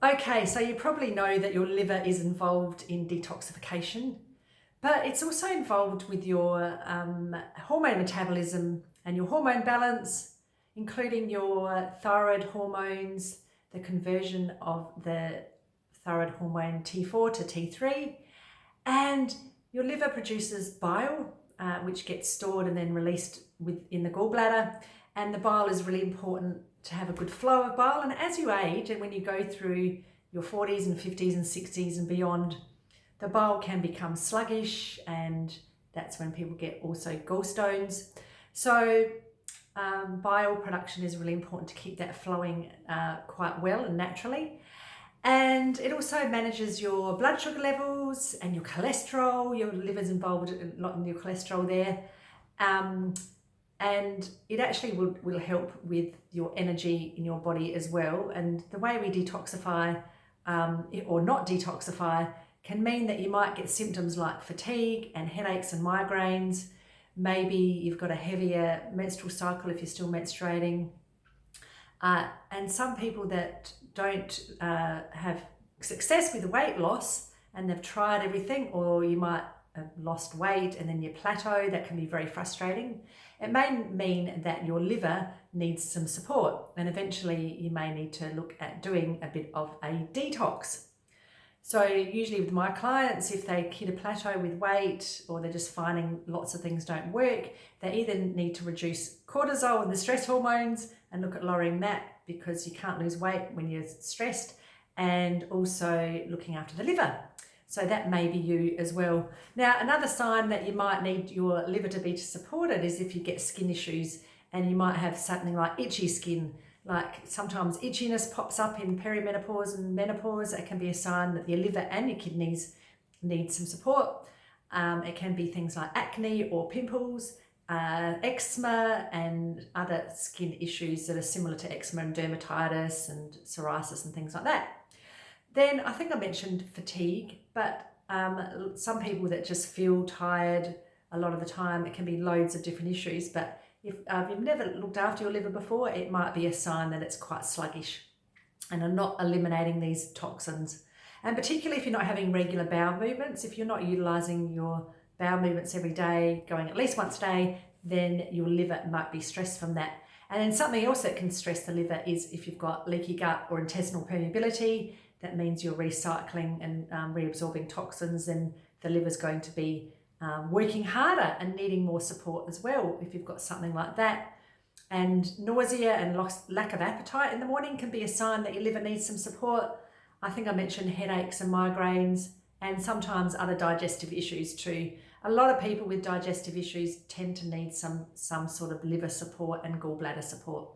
Okay, so you probably know that your liver is involved in detoxification, but it's also involved with your hormone metabolism and your hormone balance, including your thyroid hormones, the conversion of the thyroid hormone T4 to T3, and your liver produces bile, which gets stored and then released within the gallbladder. And the bile is really important to have a good flow of bile. And as you age, and when you go through your 40s and 50s and 60s and beyond, the bile can become sluggish, and that's when people get also gallstones. So bile production is really important to keep that flowing quite well and naturally. And it also manages your blood sugar levels and your cholesterol. Your liver's involved a lot in your cholesterol there. Um, and it actually will help with your energy in your body as well. And the way we detoxify or not detoxify can mean that you might get symptoms like fatigue and headaches and migraines. Maybe you've got a heavier menstrual cycle if you're still menstruating. And some people that don't have success with weight loss and they've tried everything, or you might have lost weight and then you plateau, that can be very frustrating. It may mean that your liver needs some support, and eventually you may need to look at doing a bit of a detox. So usually with my clients, if they hit a plateau with weight or they're just finding lots of things don't work, they either need to reduce cortisol and the stress hormones and look at lowering that, because you can't lose weight when you're stressed, and also looking after the liver. So that may be you as well. Now, another sign that you might need your liver to be supported is if you get skin issues, and you might have something like itchy skin. Like sometimes itchiness pops up in perimenopause and menopause. It can be a sign that your liver and your kidneys need some support. It can be things like acne or pimples, eczema, and other skin issues that are similar to eczema, and dermatitis and psoriasis and things like that. Then I think I mentioned fatigue, but some people that just feel tired a lot of the time, it can be loads of different issues. But if you've never looked after your liver before, it might be a sign that it's quite sluggish and are not eliminating these toxins. And particularly if you're not having regular bowel movements, if you're not utilising your bowel movements every day, going at least once a day, then your liver might be stressed from that. And then something else that can stress the liver is if you've got leaky gut or intestinal permeability. That means you're recycling and reabsorbing toxins, and the liver's going to be working harder and needing more support as well if you've got something like that. And nausea and lack of appetite in the morning can be a sign that your liver needs some support. I think I mentioned headaches and migraines, and sometimes other digestive issues too. A lot of people with digestive issues tend to need some sort of liver support and gallbladder support.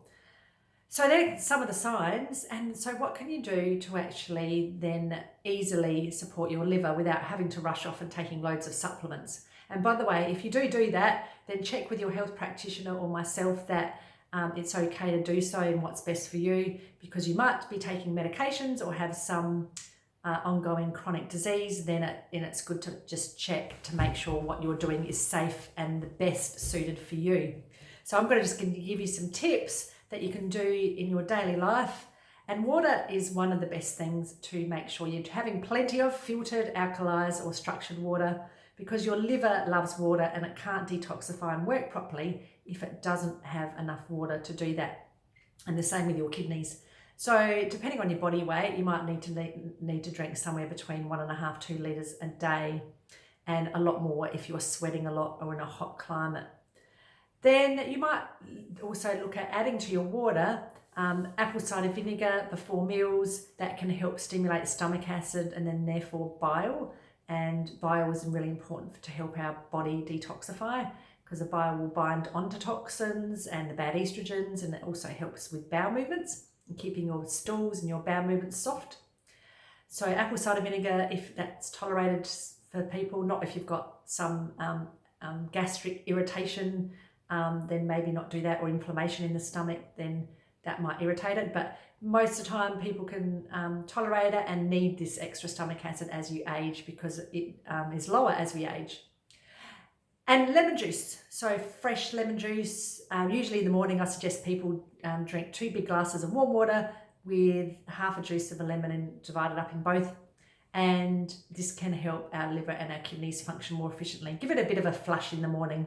So they're some of the signs. And so what can you do to actually then easily support your liver without having to rush off and taking loads of supplements? And by the way, if you do that, then check with your health practitioner or myself that it's okay to do so and what's best for you, because you might be taking medications or have some ongoing chronic disease. Then it's good to just check to make sure what you're doing is safe and the best suited for you. So I'm going to give you some tips that you can do in your daily life. And water is one of the best things to make sure you're having plenty of filtered, alkalis or structured water, because your liver loves water and it can't detoxify and work properly if it doesn't have enough water to do that. And the same with your kidneys. So depending on your body weight, you might need to drink somewhere between 1.5 to 2 litres a day, and a lot more if you're sweating a lot or in a hot climate. Then you might also look at adding to your water apple cider vinegar before meals. That can help stimulate stomach acid and then therefore bile. And bile is really important to help our body detoxify, because the bile will bind onto toxins and the bad estrogens, and it also helps with bowel movements and keeping your stools and your bowel movements soft. So apple cider vinegar, if that's tolerated for people, not if you've got some gastric irritation, then maybe not do that, or inflammation in the stomach, then that might irritate it. But most of the time people can tolerate it and need this extra stomach acid as you age, because it is lower as we age. And lemon juice, so fresh lemon juice. Usually in the morning I suggest people drink 2 big glasses of warm water with half a juice of a lemon and divide it up in both. And this can help our liver and our kidneys function more efficiently. Give it a bit of a flush in the morning.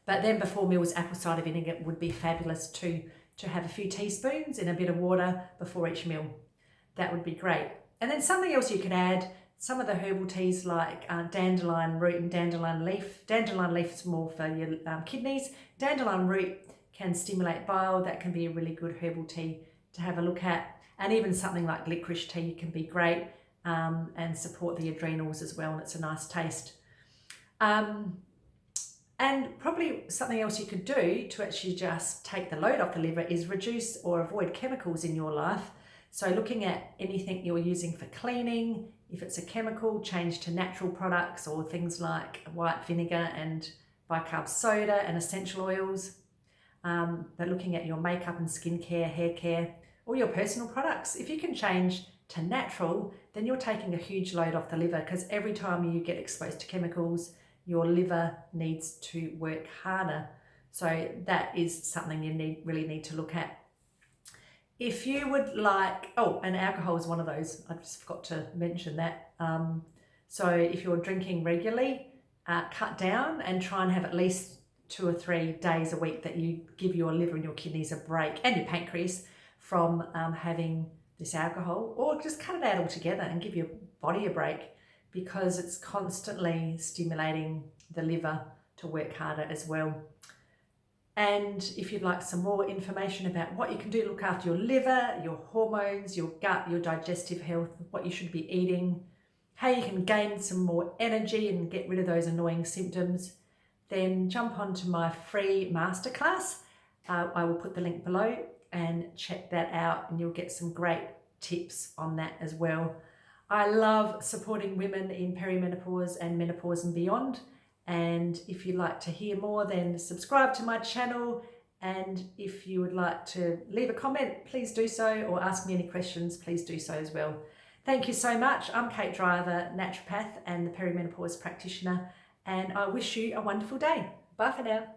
But then before meals, apple cider vinegar would be fabulous too, to have a few teaspoons in a bit of water before each meal. That would be great. And then something else you could add, some of the herbal teas like dandelion root and dandelion leaf. Dandelion leaf is more for your kidneys. Dandelion root can stimulate bile. That can be a really good herbal tea to have a look at. And even something like licorice tea can be great and support the adrenals as well. And it's a nice taste. And probably something else you could do to actually just take the load off the liver is reduce or avoid chemicals in your life. So looking at anything you're using for cleaning, if it's a chemical, change to natural products or things like white vinegar and bicarb soda and essential oils. But looking at your makeup and skincare, hair care, or your personal products, if you can change to natural, then you're taking a huge load off the liver, because every time you get exposed to chemicals, your liver needs to work harder. So that is something you really need to look at. If you would like, and alcohol is one of those, I just forgot to mention that. So if you're drinking regularly, cut down and try and have at least 2 or 3 days a week that you give your liver and your kidneys a break, and your pancreas, from having this alcohol, or just cut it out altogether and give your body a break, because it's constantly stimulating the liver to work harder as well. And if you'd like some more information about what you can do to look after your liver, your hormones, your gut, your digestive health, what you should be eating, how you can gain some more energy and get rid of those annoying symptoms, then jump onto my free masterclass. I will put the link below and check that out, and you'll get some great tips on that as well. I love supporting women in perimenopause and menopause and beyond. And if you'd like to hear more, then subscribe to my channel. And if you would like to leave a comment, please do so, or ask me any questions, please do so as well. Thank you so much. I'm Kate Driver, naturopath and the perimenopause practitioner, and I wish you a wonderful day. Bye for now.